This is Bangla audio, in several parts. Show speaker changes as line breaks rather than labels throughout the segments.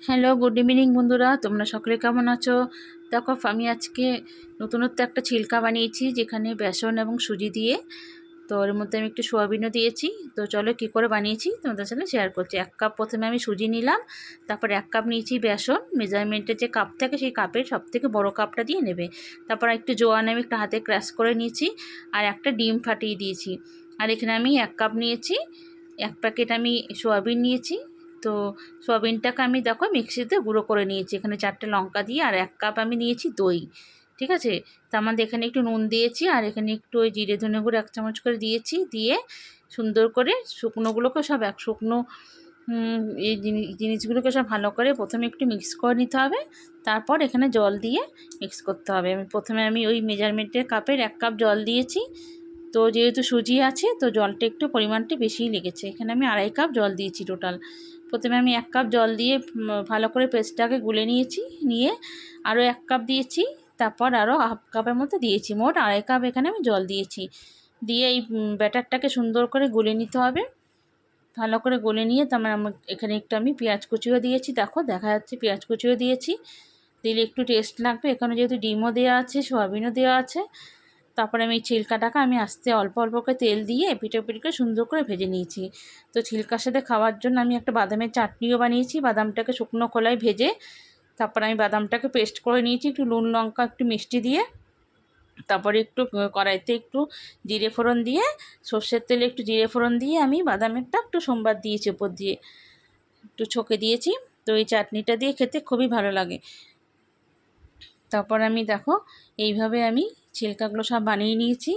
হ্যালো, গুড ইভিনিং বন্ধুরা, তোমরা সকলে কেমন আছো? দেখো, আমি আজকে নতুনত্ব একটা ছিলকা বানিয়েছি, যেখানে বেসন এবং সুজি দিয়ে। তো এর মধ্যে আমি একটু সোয়াবিনও দিয়েছি। তো চলো কী করে বানিয়েছি তোমাদের সাথে শেয়ার করছি। 1 কাপ প্রথমে আমি সুজি নিলাম, তারপর 1 কাপ নিয়েছি বেসন। মেজারমেন্টের যে কাপ থাকে সেই কাপের সবথেকে বড় কাপটা দিয়ে নেবে। তারপর একটু জোয়ান আমি একটা হাতে ক্র্যাশ করে নিয়েছি, আর একটা ডিম ফাটিয়ে দিয়েছি। আর এখানে আমি 1 কাপ নিয়েছি, 1 প্যাকেট আমি সোয়াবিন নিয়েছি। তো সোয়াবিনটাকে আমি দেখো মিক্সিতে গুঁড়ো করে নিয়েছি, এখানে 4টে লঙ্কা দিয়ে। আর 1 কাপ আমি নিয়েছি দই। ঠিক আছে, তো আমাদের এখানে একটু নুন দিয়েছি, আর এখানে একটু ওই জিরে ধনে গুঁড়ো 1 চামচ করে দিয়েছি। দিয়ে সুন্দর করে শুকনোগুলোকে সব শুকনো এই জিনিসগুলোকে সব ভালো করে প্রথমে একটু মিক্স করে নিতে হবে। তারপর এখানে জল দিয়ে মিক্স করতে হবে। প্রথমে আমি ওই মেজারমেন্টের কাপের 1 কাপ জল দিয়েছি। তো যেহেতু সুজি আছে, তো জলটা একটু পরিমাণটা বেশিই লেগেছে। এখানে আমি 2.5 কাপ জল দিয়েছি টোটাল। প্রথমে আমি 1 কাপ জল দিয়ে ভালো করে পেস্টটাকে গুলে নিয়েছি। নিয়ে আরও 1 কাপ দিয়েছি, তারপর আরও হাফ কাপের মতো দিয়েছি। মোট 2.5 কাপ এখানে আমি জল দিয়েছি। দিয়ে এই ব্যাটারটাকে সুন্দর করে গুলে নিতে হবে। ভালো করে গলে নিয়ে তারপর এখানে একটু আমি পেঁয়াজ কুচিও দিয়েছি। দেখা যাচ্ছে পেঁয়াজ কুচিও দিয়েছি, দিলে একটু টেস্ট লাগবে। এখানে যেহেতু ডিমও দেওয়া আছে, সয়াবিনও দেওয়া আছে। তারপরে আমি এই ছিলকাটাকে আমি আস্তে অল্প অল্প করে তেল দিয়ে এপিট ওপিট করে সুন্দর করে ভেজে নিয়েছি। তো ছিলকার সাথে খাওয়ার জন্য আমি একটা বাদামের চাটনিও বানিয়েছি। বাদামটাকে শুকনো খোলায় ভেজে তারপর আমি বাদামটাকে পেস্ট করে নিয়েছি, একটু নুন লঙ্কা একটু মিষ্টি দিয়ে। তারপরে একটু কড়াইতে একটু জিরে ফোড়ন দিয়ে, সর্ষের তেলে একটু জিরে ফোড়ন দিয়ে আমি বাদামেরটা একটু সোমবার দিয়েছি, ওপর দিয়ে একটু ছকে দিয়েছি। তো এই চাটনিটা দিয়ে খেতে খুবই ভালো লাগে। তারপর আমি দেখো এইভাবে আমি ছিলকাগুলো সব বানিয়ে নিয়েছি।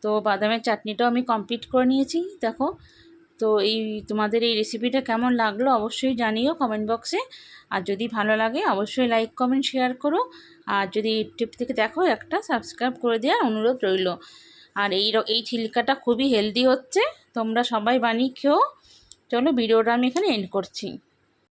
তো বাদামের চাটনিটাও আমি কমপ্লিট করে নিয়েছি দেখো। তো এই তোমাদের এই রেসিপিটা কেমন লাগলো অবশ্যই জানিও কমেন্ট বক্সে। আর যদি ভালো লাগে অবশ্যই লাইক কমেন্ট শেয়ার করো। আর যদি ইউটিউব থেকে দেখো একটা সাবস্ক্রাইব করে দেওয়ার অনুরোধ রইল। আর এই ছিলকাটা খুবই হেলদি হচ্ছে, তোমরা সবাই বানিয়ে খেও। চলো ভিডিওটা আমি এখানে এন্ড করছি।